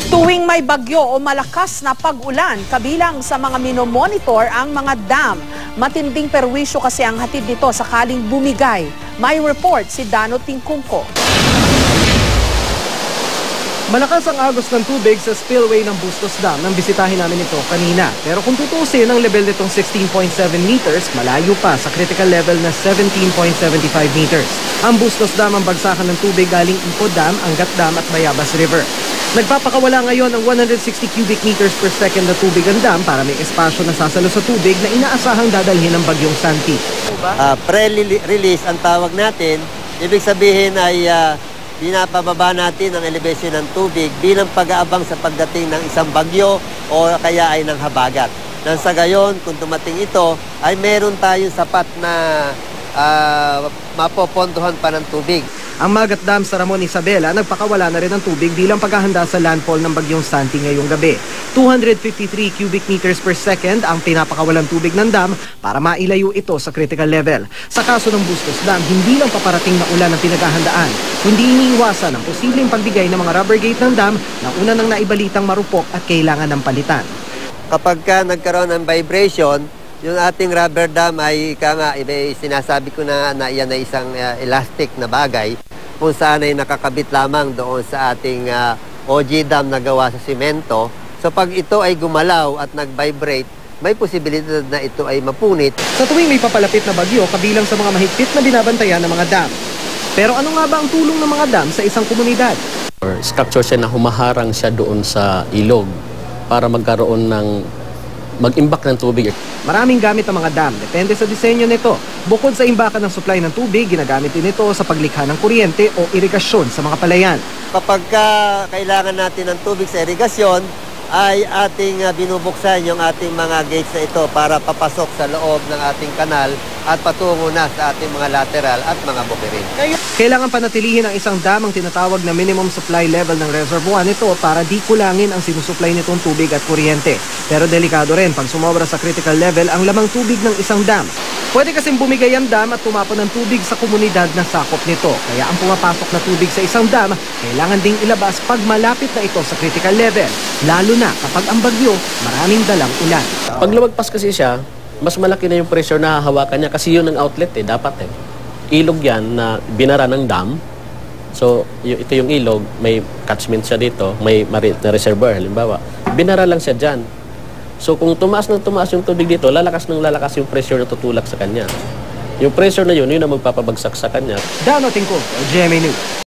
Tuwing may bagyo o malakas na pag-ulan, kabilang sa mga minomonitor ang mga dam. Matinding perwisyo kasi ang hatid nito sakaling bumigay. May report si Dano Tingkungko. Malakas ang agos ng tubig sa spillway ng Bustos Dam nang bisitahin namin ito kanina. Pero kung tutusin, ang level nitong 16.7 meters, malayo pa sa critical level na 17.75 meters. Ang Bustos Dam ang bagsakan ng tubig galing Ipo Dam, Angat Dam at Bayabas River. Nagpapakawala ngayon ng 160 cubic meters per second na tubig ang dam para may espasyo na sasalo sa tubig na inaasahang dadalhin ng bagyong Santi. Pre-release ang tawag natin, ibig sabihin ay pinapababa natin ang elevation ng tubig bilang pag-aabang sa pagdating ng isang bagyo o kaya ay ng habagat. Nang sa gayon, kung dumating ito, ay meron tayong sapat na mapopondohan pa ng tubig. Ang Magat Dam sa Ramon Isabela nagpakawala na rin ng tubig bilang paghahanda sa landfall ng bagyong Santi ngayong gabi. 253 cubic meters per second ang pinapakawalang tubig ng dam para mailayo ito sa critical level. Sa kaso ng Bustos Dam, hindi lang paparating na ulan ang pinaghahandaan, kundi iniiwasan ang posibleng pagbigay ng mga rubber gate ng dam na una nang naibalitang marupok at kailangan ng palitan. Kapag nagkaroon ng vibration, yung ating rubber dam ay sinasabi ko na yan ay isang elastic na bagay kung saan ay nakakabit lamang doon sa ating OG dam na gawa sa simento. So pag ito ay gumalaw at nag-vibrate, may posibilidad na ito ay mapunit. Sa tuwing may papalapit na bagyo, kabilang sa mga mahigpit na binabantayan ng mga dam. Pero ano nga ba ang tulong ng mga dam sa isang komunidad? Structure siya na humaharang siya doon sa ilog para magkaroon ng mag-imbak ng tubig. Maraming gamit ang mga dam, depende sa disenyo nito. Bukod sa imbakan ng supply ng tubig, ginagamit din ito sa paglikha ng kuryente o irigasyon sa mga palayan. Kapag kailangan natin ng tubig sa irigasyon, ay ating binubuksan yung ating mga gates na ito para papasok sa loob ng ating kanal at patungo na sa ating mga lateral at mga bukirin. Kailangan panatilihin ang isang dam ang tinatawag na minimum supply level ng reservoir nito para di kulangin ang sinusupply nitong tubig at kuryente. Pero delikado rin pag sumobra sa critical level ang lamang tubig ng isang dam. Pwede kasing bumigay ang dam at tumapon ng tubig sa komunidad na sakop nito. Kaya ang pumapasok na tubig sa isang dam, kailangan ding ilabas pag malapit na ito sa critical level. Lalo na kapag ang bagyo, maraming dalang ulan. Pag lumagpas kasi siya, mas malaki na yung pressure na hahawakan niya kasi yun ang outlet dapat Ilog yan na binara ng dam. So, ito yung ilog, may catchment siya dito, may na reservoir, halimbawa. Binara lang siya dyan. So, kung tumaas yung tubig dito, lalakas yung pressure na tutulak sa kanya. Yung pressure na yun ang magpapabagsak sa kanya. Dano Tingkungko, GMA News.